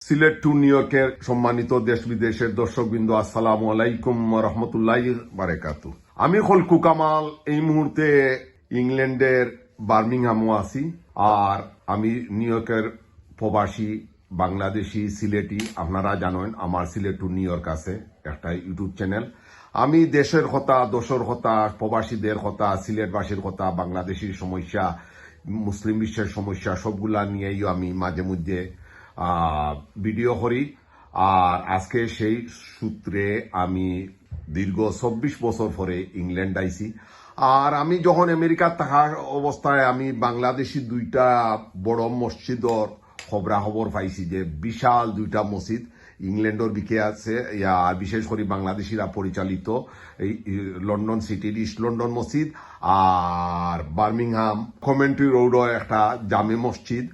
Sylhet to new ইয়র্কের সম্মানিত দেশ বিদেশের দর্শকবৃন্দ, আসসালামু আলাইকুম রহমতুল্লাহি বারাকাতু। আমি খলকু কামাল এই মুহূর্তে ইংল্যান্ডের বার্মিংহামে আছি। আর আমি নিউ ইয়র্কের প্রবাসী বাংলাদেশি সিলেটি। আপনারা জানেন আমার সিলেট টু নিউ ইয়র্ক আছে একটা ইউটিউব চ্যানেল। আমি দেশের কথা, দোষর কথা, প্রবাসীদের কথা, সিলেটবাসীর কথা, বাংলাদেশির সমস্যা, মুসলিম বিশ্বের সমস্যা সবগুলা নিয়েই আমি মাঝে মধ্যে ভিডিও করি। আর আজকে সেই সূত্রে আমি দীর্ঘ ২৪ বছর পরে ইংল্যান্ড আইছি। আর আমি যখন আমেরিকা থাকার অবস্থায় আমি বাংলাদেশি দুইটা বড় মসজিদর খবরাখবর পাইছি যে বিশাল দুইটা মসজিদ ইংল্যান্ডের দিকে আছে, বিশেষ করে বাংলাদেশিরা পরিচালিত এই লন্ডন সিটির ইস্ট লন্ডন মসজিদ আর বার্মিংহাম কমেন্ট্রি রোডও একটা জামে মসজিদ,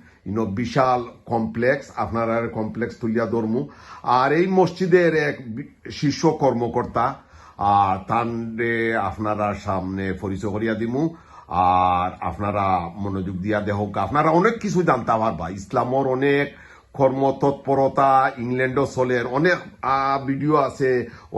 বিশাল কমপ্লেক্স। আপনারা কমপ্লেক্স তুলিয়া ধর্ম। আর এই মসজিদের এক শীর্ষ কর্মকর্তা আর তান্ডে আপনারা সামনে পরিচয় করিয়া দিমু। আর আপনারা মনোযোগ দিয়া দেখো, আপনারা অনেক কিছু জানতে পারবা। ইসলামর অনেক কর্মতৎপরতা ইংল্যান্ডও চলের অনেক ভিডিও আছে,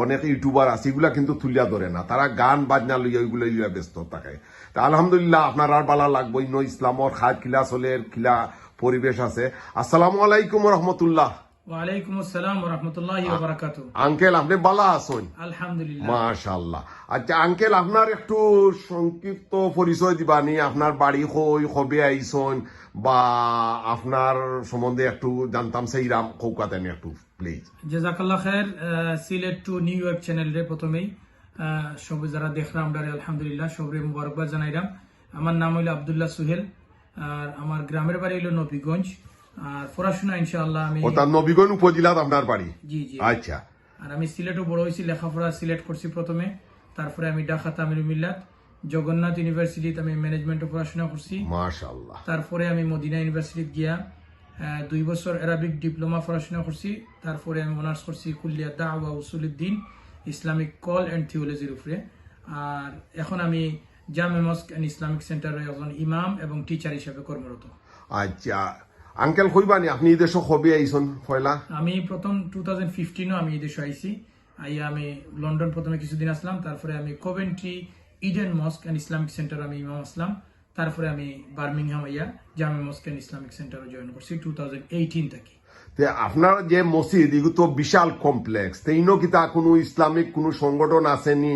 অনেক ইউটিউবার আছে, এগুলা কিন্তু তুলিয়া ধরে না। তারা গান বাজনা লইয়া ওইগুলো লইয়া ব্যস্ত থাকে। তা আলহামদুলিল্লাহ আপনার আর বালা লাগবো। ইসলামর খাদ খিলা চলের খিলা পরিবেশ আছে। আসসালামু আলাইকুম রহমতুল্লাহ। ওয়ালাইকুম আসসালাম ওয়া রাহমাতুল্লাহি ওয়া বারাকাতুহু। আঙ্কেল আপনি বালা আছেন? আলহামদুলিল্লাহ, মাশাআল্লাহ। আচ্ছা আঙ্কেল, আপনার একটু সংক্ষিপ্ত পরিচয় দিবানি, আপনার বাড়ি কই, কবে আইছেন, বা আপনার সম্বন্ধে একটু জানতাম সেইরাম কৌকাতেন একটু প্লিজ। জাযাকাল্লাহ খায়ের। Sylhet to New York channel রে প্রথমেই সব যারা দেখরা আমরা আলহামদুলিল্লাহ সবরে মুবারকবাদ জানাইরাম। আমার নাম হইল আব্দুল্লাহ সুহেল, আর আমার গ্রামের বাড়ি হইল নবীগঞ্জ। আর পড়াশোনা ইনশাআল্লাহ আমি নবীগঞ্জ উপজেলাত আপনার বাড়ি? জি জি। আচ্ছা। আর আমি সিলেটও বড় হয়েছি, লেখাপড়া সিলেট করছি প্রথমে, তারপরে আমি ঢাকা তামিল মিল্লাত জগন্নাথ ইউনিভার্সিটিতে আমি ম্যানেজমেন্টে পড়াশোনা করছি মাশাআল্লাহ। তারপরে আমি মদিনা ইউনিভার্সিটিতে গিয়া 2 বছর অ্যারাবিক ডিপ্লোমা পড়াশোনা করছি। তারপরে আমি অনার্স করছি কুল্লিয়া দাওয়া উসুলুদ্দিন ইসলামিক কল এন্ড থিওলজির উপরে। আর এখন আমি জামে মস্ক এন্ড ইসলামিক সেন্টারে একজন ইমাম এবং টিচার হিসেবে কর্মরত। আচ্ছা আঙ্কেল, কইবানি আপনি এই দেশে কবে আইছেন পয়লা? আমি প্রথম 2015 আমি এই দেশে আইছি। আইয়া আমি লন্ডন প্রথমে কিছুদিন আসলাম, তারপরে আমি Coventry Eden mosque and Islamic centre আমি ইমাম আসলাম। তারপরে আমি বার্মিংহাম আইয়া জামে মস্ক এন্ড ইসলামিক সেন্টারে জয়েন করছি 2018 থেকে। আপনার যে মসজিদ এগুলো তো বিশাল কমপ্লেক্স, তেইনো কি তা কোনো ইসলামিক কোনো সংগঠন আসেনি,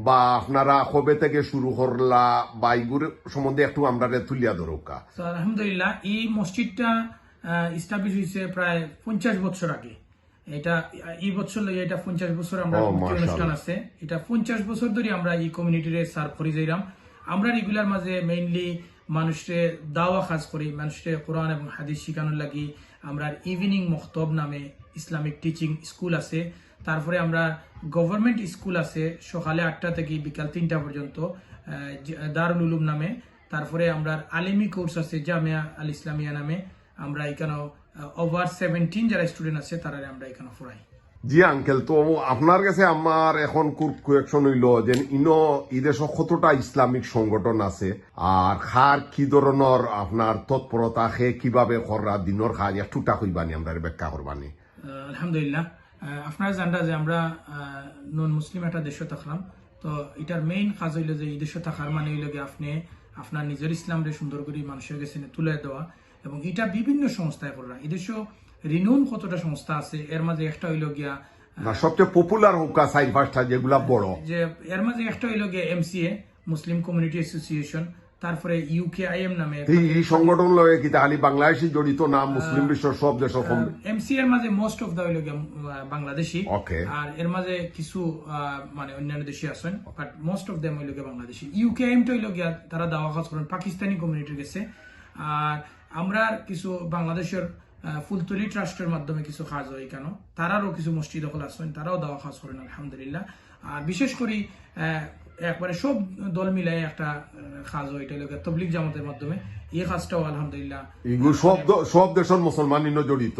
বা আপনারা কবে থেকে শুরু করলা, বা এগুলোর সম্বন্ধে একটু আমরা তুলিয়া ধরোকা। আলহামদুলিল্লাহ এই মসজিদটা ইস্টাবলিশ হয়েছে প্রায় 50 বছর আগে। এটা এই বছর লাগে এটা 50 বছর আমরা অনুষ্ঠান আছে। এটা 50 বছর ধরে আমরা এই কমিউনিটিরে সার্ভ করে যাইলাম। আমরা রেগুলার মাঝে মেইনলি মানুষকে দাওয়া কাজ করি, মানুষকে কোরআন এবং হাদিস শিখানোর লাগি। আমরা ইভিনিং মখতব নামে ইসলামিক টিচিং স্কুল আছে। তারপরে আমরা গভর্নমেন্ট স্কুল আছে সকালে 8টা থেকে বিকাল 3টা পর্যন্ত দারুল উলুম নামে। তারপরে আমরা আলিমি কোর্স আছে জামিয়া আল ইসলামিয়া নামে। আমরা এখানে ওভার 17 যারা স্টুডেন্ট আছে তারা আমরা এখানে পড়াই। জি আঙ্কেল, তো আপনার কাছে আমার এখন কোয়েকশন হইল যে ইদেশ কতটা ইসলামিক সংগঠন আছে, আর খার কি ধরনের আপনার তৎপরতা, সে কিভাবে করা দিনের কাজ একটুটা কইবানি, আমরা ব্যাখ্যা করবানি। আলহামদুলিল্লাহ, আপনারা জানরা যে আমরা নন মুসলিম একটা দেশে থাকলাম। তো এটার মেইন কাজ হইল যে এই দেশে থাকার মানে হইল যে আপনি আপনার নিজের ইসলামরে সুন্দর করে মানুষের কাছে তুলে দেওয়া, এবং এটা বিভিন্ন সংস্থায় করা। এই দেশে রিনোন কতটা সংস্থা আছে, এর মাঝে একটা হইল গিয়া সবচেয়ে পপুলার হোকা 4-5টা যেগুলা বড়, যে এর মাঝে একটা হইল গিয়া এমসিএ মুসলিম কমিউনিটি অ্যাসোসিয়েশন। তারপরে ইউকেআইএম নামে এই সংগঠন লয়ে কি তাহলে বাংলাদেশি জড়িত না মুসলিম বিশ্বের সব দেশ? এমসিএ এর মাঝে মোস্ট অফ দা হইল গিয়া বাংলাদেশি, ওকে। আর এর মাঝে কিছু মানে অন্যান্য দেশি আছেন, বাট মোস্ট অফ দেম হইল গিয়া বাংলাদেশি। ইউকেআইএম টা হইল গিয়া তারা দাওয়া কাজ করেন পাকিস্তানি কমিউনিটির কাছে। আর আমরা কিছু বাংলাদেশের ফুলতলি ট্রাস্টের মাধ্যমে কিছু কাজ হয় কেন, তারারও কিছু মসজিদ দখল আসেন, তারাও দাওয়া কাজ করেন আলহামদুলিল্লাহ। আর বিশেষ করে একবারে সব দল মিলাই একটা কাজ হয়, এটা লোকের তবলিগ জামাতের মাধ্যমে। এই কাজটাও আলহামদুলিল্লাহ সব দেশের মুসলমান জড়িত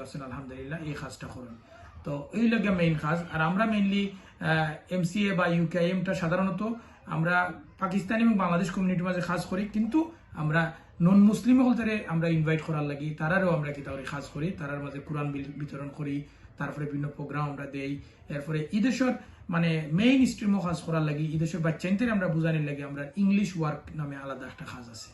আছেন আলহামদুলিল্লাহ, এই কাজটা করেন। তো এই লোকের মেইন কাজ। আর আমরা মেইনলি এমসিএ বা ইউকেআইএম টা সাধারণত আমরা পাকিস্তানি এবং বাংলাদেশ কমিউনিটির মাঝে কাজ করি, কিন্তু আমরা নন মুসলিম হল তারে আমরা ইনভাইট করার লাগি তারারও আমরা কিতা করি খাস করি তারার মাঝে কোরআন বিতরণ করি তারপরে বিভিন্ন প্রোগ্রাম আমরা দেই এরপরে ইদেশের মানে মেইন স্ট্রিমও খাস করার লাগি ইদেশের বাচ্চাদের আমরা বুঝানির লাগি আমরা ইংলিশ ওয়ার্ক নামে আলাদা একটা কাজ আছে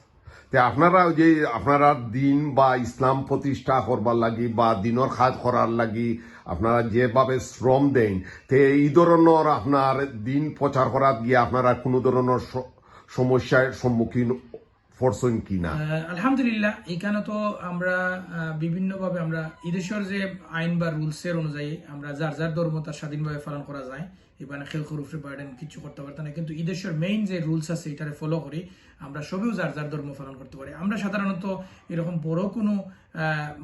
তে আপনারা ওই যে আপনারা দিন বা ইসলাম প্রতিষ্ঠা করবার লাগি বা দিনের কাজ করার লাগি আপনারা যেভাবে শ্রম দেন তে এই ধরনের আপনার দিন প্রচার করার গিয়ে আপনারা কোনো ধরনের সমস্যার সম্মুখীন পড়ছেন কিনা? আলহামদুলিল্লাহ এখানে তো আমরা বিভিন্নভাবে আমরা এদেশের যে আইন বা রুলস এর অনুযায়ী আমরা যার যার ধর্ম তার স্বাধীনভাবে পালন করা যায় এখানে খেল খরুফে বার্ডেন কিছু করতে পারতাম না কিন্তু এদেশের মেইন যে রুলস আছে এটারে ফলো করি আমরা সবেও যার যার ধর্ম পালন করতে পারি আমরা সাধারণত এরকম বড় কোনো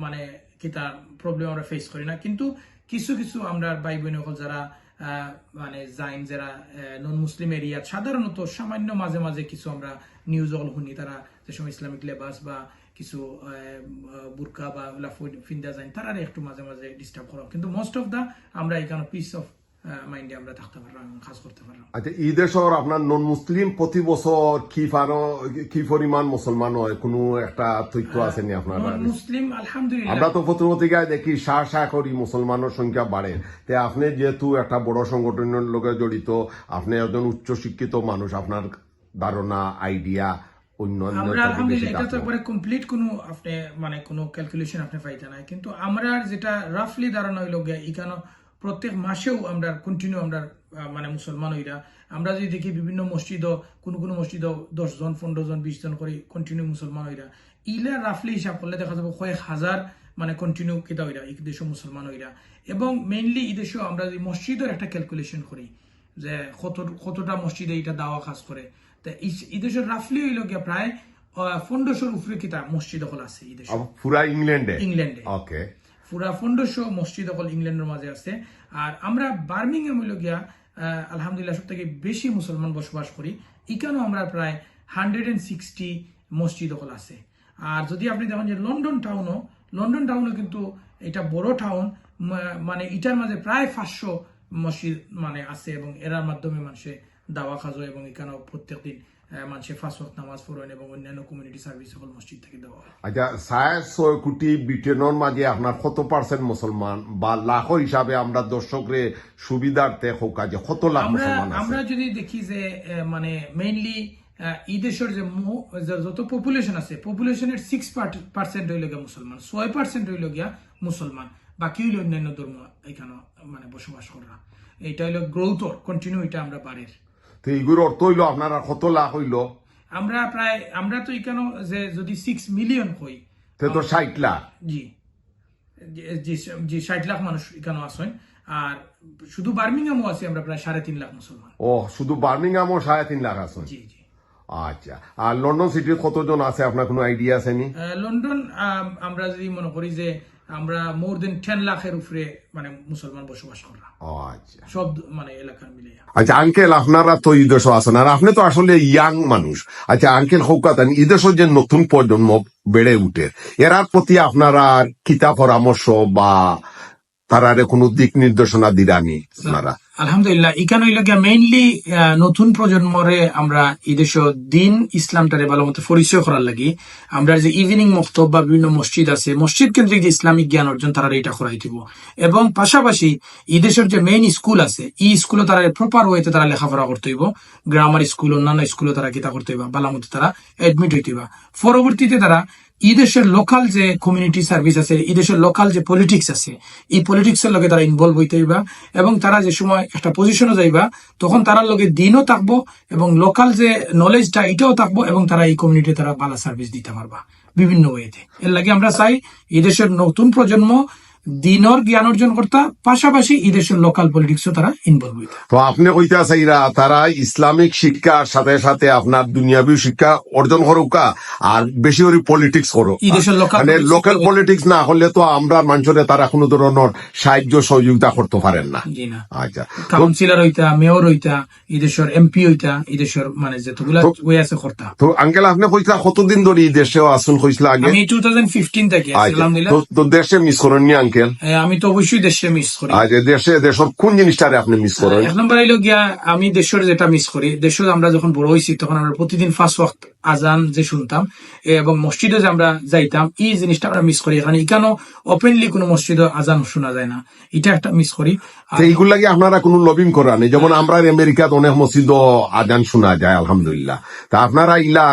মানে কিতা প্রবলেম আমরা ফেস করি না কিন্তু কিছু কিছু আমরা ভাই বোন যারা মানে জাইন যারা নন মুসলিম এরিয়া সাধারণত সামান্য মাঝে মাঝে কিছু আমরা নিউজ অল শুনি তারা যে সময় ইসলামিক লেবাস বা কিছু বুরকা বা ফিন্দা যাইন তারা একটু মাঝে মাঝে ডিস্টার্ব করা কিন্তু মোস্ট অফ দা আমরা এখানে পিস অফ মাইন্ডে আমরা থাকতে পারলাম কাজ করতে পারলাম। আচ্ছা এই দেশের আপনার নন মুসলিম প্রতি বছর কি পরিমাণ মুসলমান হয় কোনো একটা তথ্য আছে নি আপনার? মুসলিম আলহামদুলিল্লাহ আমরা তো পত্রিকায় দেখি শাহ করি মুসলমানের সংখ্যা বাড়ে তে আপনি যেহেতু একটা বড় সংগঠনের লোকে জড়িত আপনি একজন উচ্চ শিক্ষিত মানুষ আপনার ধারণা আইডিয়া আমরা আলহামদুলিল্লাহ এটা তো একবারে কমপ্লিট কোনো আপনি মানে কোনো ক্যালকুলেশন আপনি পাইতে না কিন্তু আমরা যেটা রাফলি ধারণা হইল এখানে প্রত্যেক মাসেও আমরা কন্টিনিউ আমরা মানে মুসলমান হইরা আমরা যদি দেখি বিভিন্ন মসজিদ কোন মসজিদ 10 জন 15 জন 20 জন করে কন্টিনিউ মুসলমান হইরা ইলা রাফলি হিসাব করলে দেখা যাবে কয়েক হাজার মানে কন্টিনিউ কিতা হইরা এই দেশে মুসলমান হইরা এবং মেইনলি এই দেশে আমরা যদি মসজিদের একটা ক্যালকুলেশন করি যে কতটা মসজিদে এটা দাওয়া কাজ করে তা এই দেশের রাফলি হইল গিয়া প্রায় 1500 উপরে কিতা মসজিদ হল আছে এই দেশে পুরা ইংল্যান্ডে ওকে পুরা 1500 মসজিদ হল ইংল্যান্ডের মাঝে আছে আর আমরা বার্মিংহাম হইল গিয়া আলহামদুলিল্লাহ সব থেকে বেশি মুসলমান বসবাস করি এখানেও আমরা প্রায় 160 মসজিদ হল আছে আর যদি আপনি দেখেন যে লন্ডন টাউনও কিন্তু এটা বড় টাউন মানে এটার মাঝে প্রায় 500 মসজিদ মানে আছে এবং এরার মাধ্যমে মানুষের দাওয়া খাজ এবং এখানেও প্রত্যেকদিন মানুষের 5 ওয়াক্ত নামাজ পড়েন এবং অন্যান্য কমিউনিটি সার্ভিস সকল মসজিদ থেকে দেওয়া হয়। আচ্ছা 6 কোটি ব্রিটেনের মাঝে আপনার কত পার্সেন্ট মুসলমান বা লাখের হিসাবে আমরা দর্শকরে সুবিধার্থে হোক যে কত লাখ মুসলমান আছে? আমরা যদি দেখি যে মানে মেইনলি এই দেশের যে যত পপুলেশন আছে পপুলেশনের 6% হইল গিয়া মুসলমান 6% হইল গিয়া মুসলমান বাকি হইল অন্যান্য ধর্ম এখানে মানে বসবাস করা এটা হইল গ্রোথ কন্টিনিউ এটা আমরা বাড়ির তো এইগুলোর অর্থ হইলো আপনারা কত লাখ হইল? আমরা তো এখানে যে যদি 6 মিলিয়ন হই তো 60 লাখ জি 60 লাখ মানুষ এখানে আসেন আর শুধু বার্মিংহামও আছে আমরা প্রায় 3.5 লাখ মুসলমান। ও শুধু বার্মিংহামও 3.5 লাখ আছেন? জি জি। আচ্ছা আর লন্ডন সিটির কতজন আছে আপনার কোনো আইডিয়া আছে নি? লন্ডন আমরা যদি মনে করি যে আমরা মোর দেন 10 লাখের উপরে মানে মুসলমান বসবাস করা আচ্ছা সব মানে এলাকার মিলে। আচ্ছা আঙ্কেল আপনারা তো এই দেশ আছেন আর আপনি তো আসলে ইয়াং মানুষ আচ্ছা আঙ্কেল হৌকাতেন এই দেশের যে নতুন প্রজন্ম বেড়ে উঠে এরার প্রতি আপনারা কিতা পরামর্শ বা তারারে কোনো দিক নির্দেশনা দিরানি আপনারা? আলহামদুলিল্লাহ এখানে হইল গিয়া মেইনলি নতুন প্রজন্মরে আমরা এই দেশ দিন ইসলামটারে ভালো মতো পরিচয় করার লাগি আমরা যে ইভিনিং মক্তব বা বিভিন্ন মসজিদ আছে মসজিদ কেন্দ্রিক যে ইসলামিক জ্ঞান অর্জন তারা এটা করাই দিব এবং পাশাপাশি এই দেশের যে মেইন স্কুল আছে এই স্কুলে তারা প্রপার ওয়েতে তারা লেখাপড়া করতে হইব গ্রামার স্কুল অন্যান্য স্কুলে তারা কিতা করতে হইবা ভালো মতো তারা এডমিট হইতে হইবা পরবর্তীতে তারা এই দেশের লোকাল যে কমিউনিটি সার্ভিস আছে এই দেশের লোকাল যে পলিটিক্স আছে এই পলিটিক্সের লগে তারা ইনভলভ হইতে হইবা এবং তারা যে সময় একটা পজিশনে যাইবা তখন তারার লগে দিনও থাকবো এবং লোকাল যে নলেজটা এটাও থাকবো এবং তারা এই কমিউনিটি তারা ভালো সার্ভিস দিতে পারবা বিভিন্ন ওয়েতে। এর লাগে আমরা চাই এই দেশের নতুন প্রজন্ম দিনর জ্ঞান অর্জন করতা পাশাপাশি এই দেশের লোকাল পলিটিক্সও তারা ইনভলভ হইতা। তো আপনি কইতে চাইরা তারা ইসলামিক শিক্ষার সাথে সাথে আপনার দুনিয়াবী শিক্ষা অর্জন করুকা আর বেশি করে পলিটিক্স করো মানে লোকাল পলিটিক্স না হলে তো আমরা মানুষের তারা কোনো ধরনের সাহায্য সহযোগিতা করতে পারেন না। আচ্ছা কাউন্সিলর হইতা মেয়র হইতা এই দেশের এমপি হইতা এই দেশের মানে যতগুলা ওয়ে আছে করতা। তো আঙ্কেল আপনি কইলা কতদিন ধরে এই দেশে আসুন কইলা আগে? আমি 2015 থেকে আলহামদুলিল্লাহ। তো দেশে মিস করেননি আঙ্কেল? আমি তো অবশ্যই দেশে মিস করি। আজ দেশের কোন জিনিসটারে আপনি মিস করেন? এক নম্বর হইলো গিয়া আমি দেশের যেটা মিস করি, দেশে আমরা যখন বড় হয়েছি তখন আমরা প্রতিদিন ফার্স্ট ওয়াক্ত আজান যে শুনতাম এবং মসজিদে যে আমরা যাইতাম, এই জিনিসটা আমরা মিস করি। এখানে এখানেও ওপেনলি কোনো মসজিদে আজান শোনা যায় না, এটা একটা মিস করি। তো এইগুলো লাগে আপনারা কোনো লবিং করা নেই? যেমন আমরা আমেরিকাত অনেক মসজিদ আজান শোনা যায় আলহামদুলিল্লাহ, তা আপনারা ইলা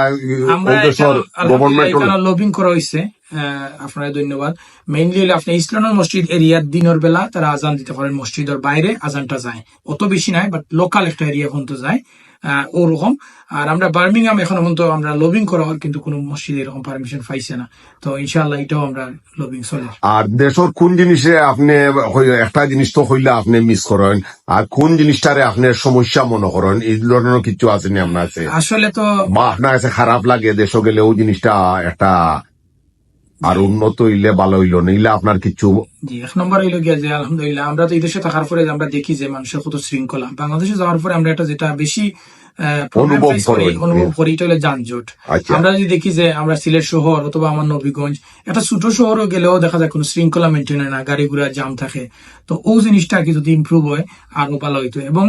আমরা দেশের গভর্নমেন্ট লবিং করা হয়েছে। আপনার ধন্যবাদ। মেইনলি হলে আপনি ইসলামের মসজিদ এরিয়ার দিনের বেলা তারা আজান দিতে পারেন, মসজিদের বাইরে আজানটা যায়, অত বেশি নাই, বাট লোকাল একটা এরিয়া পর্যন্ত যায় ওরকম। আর আমরা বার্মিংহাম এখনো পর্যন্ত আমরা লবিং করা হয়, কিন্তু কোনো মসজিদ এরকম পারমিশন পাইছে না। তো ইনশাআল্লাহ এটাও আমরা লবিং চলে। আর দেশের কোন জিনিসে আপনি একটা জিনিস তো হইলে আপনি মিস করেন, আর কোন জিনিসটারে আপনার সমস্যা মনে করেন? এই ধরনের কিছু আছে নি আপনার কাছে? আসলে তো বা আপনার কাছে খারাপ লাগে দেশে গেলে ওই জিনিসটা একটা আর উন্নত হইলে ভালো হইলো না, ইলে আপনার কিছু? জি, এক নম্বর হইলো গিয়া যে আলহামদুলিল্লাহ আমরা তো এই দেশে থাকার পরে আমরা দেখি যে মানুষের কত শৃঙ্খলা। বাংলাদেশে যাওয়ার পরে আমরা এটা যেটা বেশি অনুভব করি এটা হলো যানজট। আচ্ছা। আমরা যদি দেখি যে আমরা সিলেট শহর অথবা আমার নবীগঞ্জ একটা ছোট শহরও গেলেও দেখা যায় কোনো শৃঙ্খলা মেনটেন হয় না, গাড়ি ঘোড়া জাম থাকে। তো ওই জিনিসটা কি যদি ইমপ্রুভ হয় আরো ভালো হইতো। এবং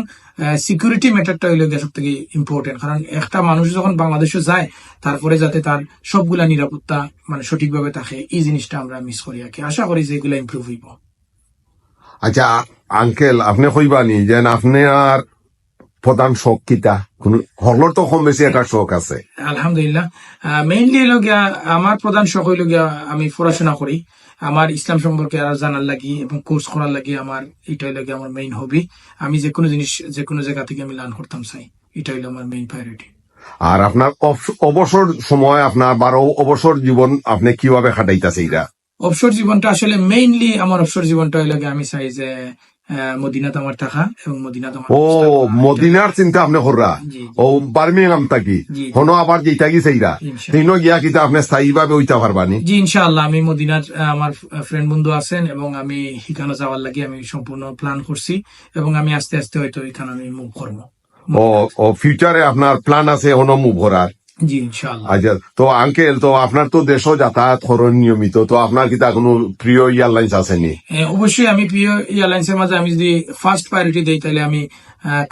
সিকিউরিটি ম্যাটারটা হইলো গিয়ে সব থেকে ইম্পর্টেন্ট, কারণ একটা মানুষ যখন বাংলাদেশে যায় তারপরে যাতে তার সবগুলা নিরাপত্তা মানে সঠিকভাবে থাকে, এই জিনিসটা আমরা মিস করি আর কি। আশা করি যে এগুলা ইমপ্রুভ হইব। আচ্ছা আঙ্কেল, আপনি কইবানি যে আপনি আর প্রধান শখ কিতা? কোন হলর তো কম বেশি একটা শখ আছে? আলহামদুলিল্লাহ, মেইনলি হইলো গিয়া আমার প্রধান শখ হইলো গিয়া আমি পড়াশোনা করি, আমার ইসলাম সম্পর্কে আর জানার লাগি এবং কোর্স করার লাগি। আমার এটা হইলো গিয়া আমার মেইন হবি। আমি যে কোনো জিনিস যে কোনো জায়গা থেকে আমি লার্ন করতাম চাই, এটা হইলো আমার মেইন প্রায়োরিটি। আর আপনার অবসর সময়, আপনার 12 অবসর জীবন আপনি কিভাবে কাটাইতেছে? এটা অবসর জীবনটা আসলে মেইনলি আমার অবসর জীবনটা হইলো গিয়া আমি চাই যে মদিনাতে আমার থাকা এবং মদিনাতে আমার মদিনার চিন্তা আপনি কররা? জি, ও বার্মিংহাম থাকি জি, হনো আবার যেটা গেছে এইরা তিনও গিয়া কিতা আপনি স্থায়ী ভাবে ওইটা পারবানি? জি ইনশাআল্লাহ। আমি মদিনার আমার ফ্রেন্ড বন্ধু আছেন এবং আমি এখানে যাওয়ার লাগি আমি সম্পূর্ণ প্ল্যান করছি এবং আমি আস্তে আস্তে হয়তো এখানে আমি মুভ করবো। ও ফিউচারে আপনার প্ল্যান আছে হনো মুভ করার? জি ইনশাআল্লাহ। আচ্ছা, তো আঙ্কেল, তো আপনার তো দেশও যাতায়াত করেন নিয়মিত, তো আপনার কিতা কোনো প্রিয় এয়ারলাইন্স আসেনি? অবশ্যই আমি প্রিয় এয়ারলাইন্সের মাঝে আমি যদি ফার্স্ট প্রায়োরিটি দেই তাহলে আমি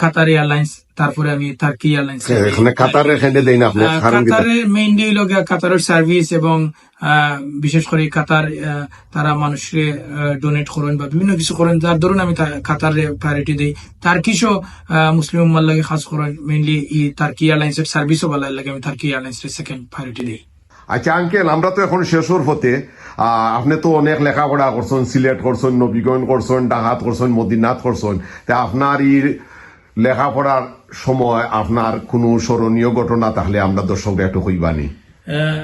কাতার এয়ারলাইন্স, তারপরে আমি টার্কি এয়ারলাইন্স। এখানে কাতারে এখানে দেই না আপনি? কাতারের মেইনলি হলো কাতারের সার্ভিস এবং বিশেষ করে কাতার তারা মানুষকে ডোনেট করেন বা বিভিন্ন কিছু করেন, যার ধরুন আমি কাতারে প্রায়োরিটি দিই। টার্কিশও মুসলিম উম্মার লাগে খাস করেন, মেইনলি টার্কি এয়ারলাইন্সের সার্ভিসও ভালো লাগে, আমি টার্কি এয়ারলাইন্সের সেকেন্ড প্রায়োরিটি দিই। আচ্ছা আঙ্কেল, আমরা তো এখন শেষর হতে, আপনি তো অনেক লেখাপড়া করছেন, সিলেট করছেন, নবীগঞ্জ করছেন, ডাকাত করছেন, মদিনাথ করছেন, তা আপনার এই লেখাপড়ার সময় আপনার কোনো স্মরণীয় ঘটনা তাহলে আমরা দর্শকরা একটু কইবানি?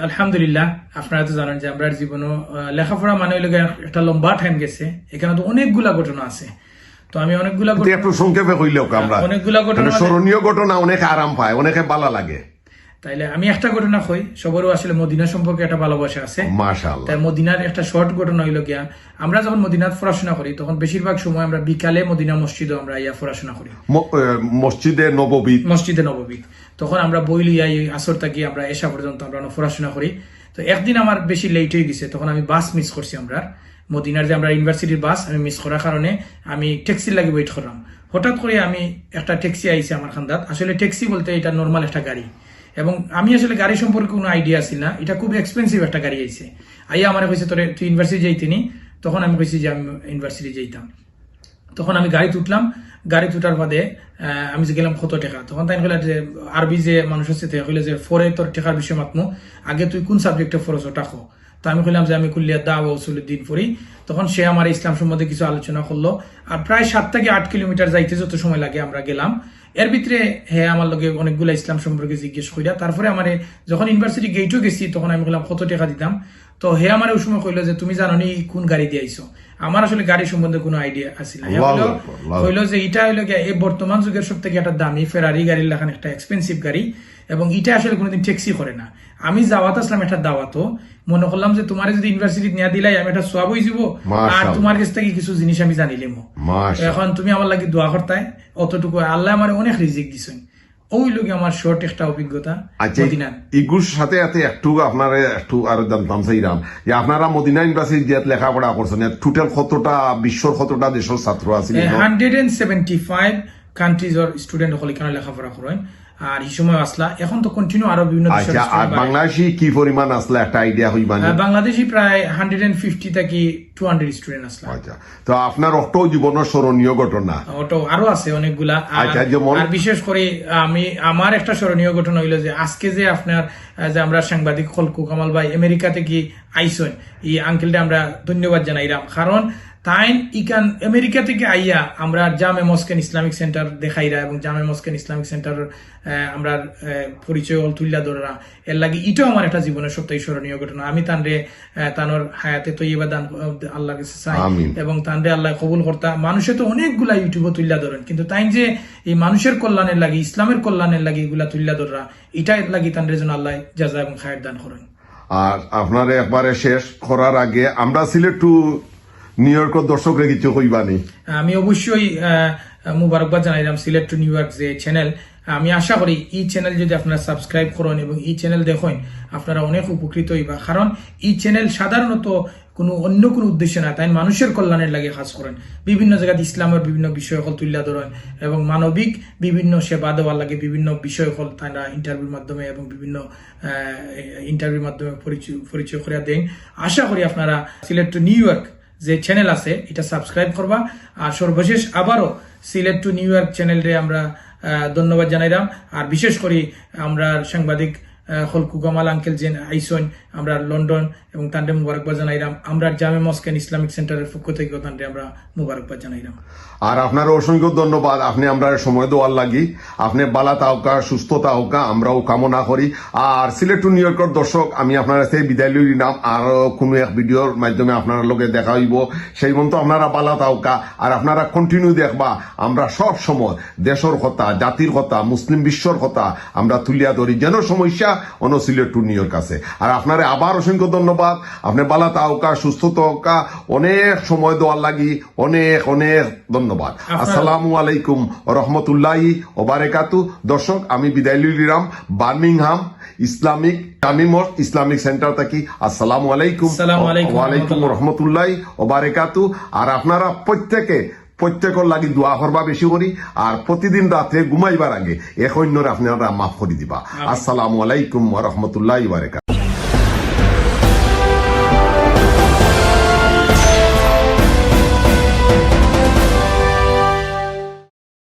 আলহামদুলিল্লাহ, আপনারা তো জানেন যে আমরা জীবনও লেখাপড়া মানে হইলে একটা লম্বা টাইম গেছে, এখানে তো অনেকগুলা ঘটনা আছে। তো আমি অনেকগুলা একটু সংক্ষেপে কইলেও আমরা অনেকগুলা ঘটনা, স্মরণীয় ঘটনা অনেকে আরাম পায়, অনেকে ভালো লাগে। তাইলে আমি একটা ঘটনা কই, সবারও আসলে মদিনা সম্পর্কে একটা ভালোবাসা আছে। মাশাআল্লাহ। তাই মদিনার একটা শর্ট ঘটনা হইলো গিয়া, আমরা যখন মদিনাত পড়াশোনা করি তখন বেশিরভাগ সময় আমরা বিকালে মদিনা মসজিদে আমরা ইয়া পড়াশোনা করি, মসজিদে নববী। তখন আমরা বই লইয়া আসর থাকি আমরা এসা পর্যন্ত আমরা পড়াশোনা করি। তো একদিন আমার বেশি লেট হয়ে গেছে, তখন আমি বাস মিস করছি। আমরা মদিনার যে আমরা ইউনিভার্সিটির বাস আমি মিস করার কারণে আমি ট্যাক্সির লাগে ওয়েট করলাম। হঠাৎ করে আমি একটা ট্যাক্সি আইছে আমার খান্দাত। আসলে ট্যাক্সি বলতে এটা নর্মাল একটা গাড়ি, এবং আমি আসলে গাড়ি সম্পর্কে কোনো আইডিয়া ছিল না, এটা খুব এক্সপেন্সিভ একটা গাড়ি আইছে। আইয়া আমার কইছে তোরে তুই ইউনিভার্সিটি যাইতিনি? তখন আমি কইছি যে আমি ইউনিভার্সিটি যাইতাম। তখন আমি গাড়ি তুটলাম, গাড়ি তুটার বাদে আমি যে গেলাম কত টাকা, তখন তাই কইলা যে আরবি যে মানুষ আছে তাই কইলে যে ফরে তোর টাকার বিষয় মাতমু, আগে তুই কোন সাবজেক্টে ফরস ওটা কো। তো আমি কইলাম যে আমি কুল্লিয়া দাওয়া উসুলুদ্দিন পড়ি। তখন সে আমার ইসলাম সম্বন্ধে কিছু আলোচনা করলো, আর প্রায় 7 থেকে 8 কিলোমিটার যাইতে যত সময় লাগে আমরা গেলাম। এর ভিতরে হ্যাঁ আমার লগে অনেকগুলো ইসলাম সম্পর্কে জিজ্ঞেস করিয়া তারপরে আমার যখন ইউনিভার্সিটি গেটও গেছি তখন আমি বললাম কত টাকা দিতাম। তো হে আমার ওই সময় কইলো যে তুমি জানো নি কোন গাড়ি দিয়ে আইছো। আমার আসলে গাড়ি সম্বন্ধে কোনো আইডিয়া আছিল না। কইলো যে এটা হইলো এই বর্তমান যুগের সব থেকে একটা দামি ফেরারি গাড়ির লাগান একটা এক্সপেন্সিভ গাড়ি, এবং এটা আসলে কোনোদিন ট্যাক্সি করে না। আমি যাওয়াত আসলাম একটা দাওয়াতও, মনে করলাম যে তোমার যদি ইউনিভার্সিটি নিয়ে দিলাই আমি একটা সোয়াব হয়ে যাবো, আর তোমার কাছ থেকে কিছু জিনিস আমি জানিলাম। এখন তুমি আমার লাগে দোয়া করতাই, অতটুকু আল্লাহ আমার অনেক রিজিক দিছেন, ওই লোকে আমার শর্ট একটা অভিজ্ঞতা আচ্ছা মদিনার। ইগুর সাথে সাথে একটু আপনারা একটু আর জানতাম চাইলাম যে আপনারা মদিনা ইউনিভার্সিটি যে লেখাপড়া করছেন টোটাল কতটা বিশ্বর কতটা দেশের ছাত্র আছে 175 কান্ট্রিজ অর স্টুডেন্ট হল এখানে লেখাপড়া করেন। আর এই সময় আসলা এখন তো কন্টিনিউ আরো বিভিন্ন দেশের আচ্ছা আর student বাড়ে। বাংলাদেশি কি পরিমাণ আসলে একটা আইডিয়া হইবানি বাংলাদেশি প্রায় 150 থেকে 200 স্টুডেন্ট আসলা। আচ্ছা তো আপনার অটো জীবনের স্মরণীয় ঘটনা ওটা আরো আছে অনেকগুলা। আচ্ছা, যেমন? আর বিশেষ করে আমার একটা স্মরণীয় ঘটনা হইলো যে আজকে যে আপনার যে আমরা সাংবাদিক খলকু কামাল ভাই আমেরিকা থেকে আইসন, এই আঙ্কেলটা আমরা ধন্যবাদ জানাইলাম। কারণ তাই ইকান আমেরিকা থেকে আইয়া আমরা জামে মস্কেন ইসলামিক সেন্টার দেখাইরা এবং জামে মস্কেন ইসলামিক সেন্টার আমরা পরিচয় তুল্লা ধরা এর লাগে এটাও আমার একটা জীবনের সবথেকে স্মরণীয় ঘটনা। আমি তানরে তানোর হায়াতে তৈবা দান আল্লাহর কাছে চাই আমিন। এবং তানরে আল্লাহ কবুল করতা। মানুষে তো অনেকগুলা ইউটিউবে তুল্লা ধরেন, কিন্তু তাই যে এই মানুষের কল্যাণের লাগি ইসলামের কল্যাণের লাগি এগুলা তুল্লা ধরা এটাই লাগি তানরে যেন আল্লাহ জাযা এবং খায়ের দান করেন। আর আপনার একবারে শেষ করার আগে আমরা সিলেট টু নিউ ইয়র্কের দর্শকরা কিছু কইবানি আমি অবশ্যই মুবারকবাদ জানাইলাম সিলেট টু নিউ ইয়র্ক যে চ্যানেল। আমি আশা করি এই চ্যানেল যদি আপনারা সাবস্ক্রাইব করেন এবং এই চ্যানেল দেখেন আপনারা অনেক উপকৃত হইবা। কারণ এই চ্যানেল সাধারণত অন্য কোনো উদ্দেশ্যে না, তাই মানুষের কল্যাণের লাগে কাজ করেন। বিভিন্ন জায়গায় ইসলামের বিভিন্ন বিষয় হল তুল্লা ধরেন এবং মানবিক বিভিন্ন সেবা দেওয়ার লাগে বিভিন্ন বিষয় হল তারা ইন্টারভিউর মাধ্যমে এবং বিভিন্ন ইন্টারভিউর মাধ্যমে পরিচয় করে দেন। আশা করি আপনারা সিলেট টু নিউ ইয়র্ক যে চ্যানেল আছে এটা সাবস্ক্রাইব করবা। আর সর্বশেষ আবারও সিলেট টু নিউ ইয়র্ক চ্যানেলরে আমরা ধন্যবাদ জানাইলাম। আর বিশেষ করে আমরা সাংবাদিক খলকু কামাল আঙ্কেল যে আইসন আমরা লন্ডন এবং তান্ডে মুবারকবাদ জানাইলাম। আমরা জামে মস্কেন ইসলামিক সেন্টারের পক্ষ থেকে তান্ডে আমরা মুবারকবাদ জানাইলাম। আর আপনার অসংখ্য ধন্যবাদ, আপনি আমরা সময় দেওয়ার লাগি। আপনি বালা তাওকা সুস্থতা হোকা আমরাও কামনা করি। আর সিলেট টু নিউ ইয়র্কের দর্শক আমি আপনার কাছে বিদায় লই নিলাম। আর কোনো এক ভিডিওর মাধ্যমে আপনার লগে দেখা হইব, সেই মতো আপনারা বালা তাওকা আর আপনারা কন্টিনিউ দেখবা। আমরা সব সময় দেশের কথা, জাতির কথা, মুসলিম বিশ্বর কথা আমরা তুলিয়া ধরি, যেন সমস্যা অন্য সিলেট টু নিউ ইয়র্ক আছে। আর আপনারা আবার অসংখ্য ধন্যবাদ, আপনি বালা তাওকা সুস্থতা হোকা, অনেক সময় দেওয়ার লাগি অনেক অনেক ধন্যবাদ। আসসালামু আলাইকুম রহমতুল্লাহি ওয়া বারাকাতু। দর্শক আমি বিদায় লইলাম বার্মিংহাম ইসলামিক তামিমর ইসলামিক সেন্টার থেকে। আসসালামু আলাইকুম ওয়া আলাইকুম রহমতুল্লাহি ওয়া বারাকাতু। আর আপনারা প্রত্যেকের লাগি দোয়া করবা বেশি করি। আর প্রতিদিন রাতে ঘুমাইবার আগে এক অন্যরে আপনারা মাফ করে দিবা। আসসালামু আলাইকুম ওয়া রাহমাতুল্লাহি ওয়া বারাকাতুহু।